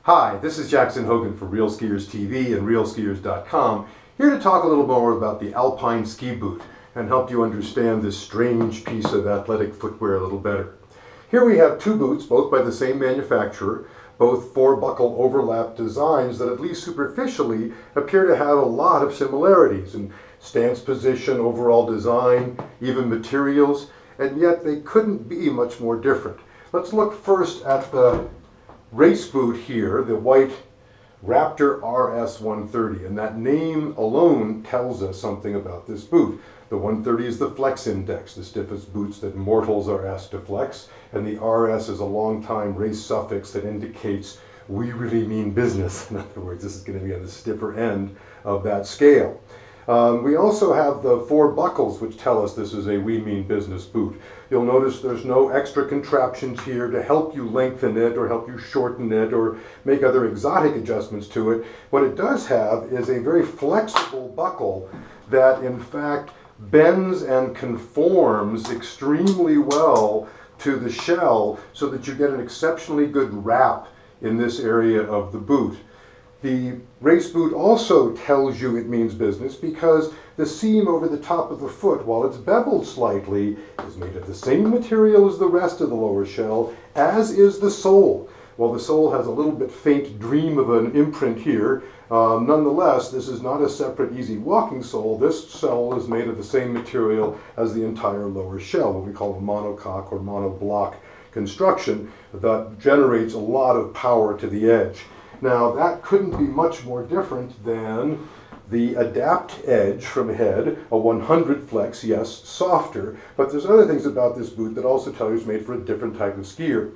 Hi, this is Jackson Hogan for Real Skiers TV and RealSkiers.com, here to talk a little more about the alpine ski boot and help you understand this strange piece of athletic footwear a little better. Here we have two boots, both by the same manufacturer, both four-buckle overlap designs that at least superficially appear to have a lot of similarities in stance position, overall design, even materials, and yet they couldn't be much more different. Let's look first at the race boot here, the white Raptor RS 130, and that name alone tells us something about this boot. The 130 is the flex index, the stiffest boots that mortals are asked to flex, and the RS is a long-time race suffix that indicates we really mean business. In other words, this is going to be on the stiffer end of that scale. We also have the four buckles, which tell us this is a we mean business boot. You'll notice there's no extra contraptions here to help you lengthen it or help you shorten it or make other exotic adjustments to it. What it does have is a very flexible buckle that in fact bends and conforms extremely well to the shell so that you get an exceptionally good wrap in this area of the boot. The race boot also tells you it means business because the seam over the top of the foot, while it's beveled slightly, is made of the same material as the rest of the lower shell, as is the sole. While the sole has a little bit faint dream of an imprint here, nonetheless, this is not a separate, easy walking sole. This sole is made of the same material as the entire lower shell, what we call a monocoque or monoblock construction that generates a lot of power to the edge. Now, that couldn't be much more different than the Adapt Edge from Head, a 100 flex, yes, softer, but there's other things about this boot that also tell you it's made for a different type of skier.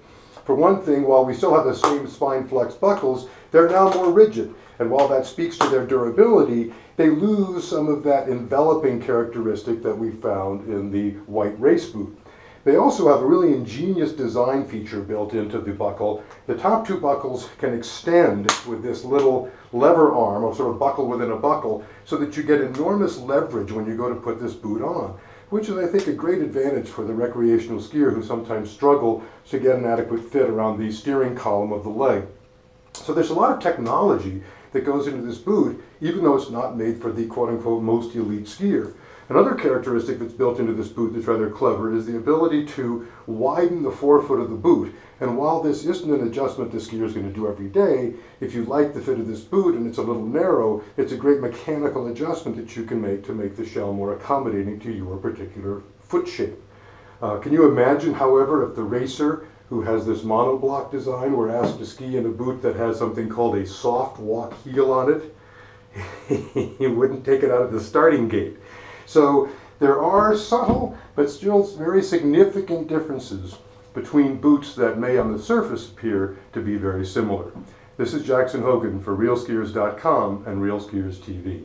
For one thing, while we still have the same spine flex buckles, they're now more rigid, and while that speaks to their durability, they lose some of that enveloping characteristic that we found in the white race boot. They also have a really ingenious design feature built into the buckle. The top two buckles can extend with this little lever arm, or sort of buckle within a buckle, so that you get enormous leverage when you go to put this boot on, which is, I think, a great advantage for the recreational skier who sometimes struggle to get an adequate fit around the steering column of the leg. So there's a lot of technology that goes into this boot, even though it's not made for the quote-unquote most elite skier. Another characteristic that's built into this boot that's rather clever is the ability to widen the forefoot of the boot. And while this isn't an adjustment the skier is going to do every day, if you like the fit of this boot and it's a little narrow, it's a great mechanical adjustment that you can make to make the shell more accommodating to your particular foot shape. Can you imagine, however, if the racer who has this monoblock design were asked to ski in a boot that has something called a soft walk heel on it? He wouldn't take it out of the starting gate. So there are subtle but still very significant differences between boots that may on the surface appear to be very similar. This is Jackson Hogan for RealSkiers.com and RealSkiers TV.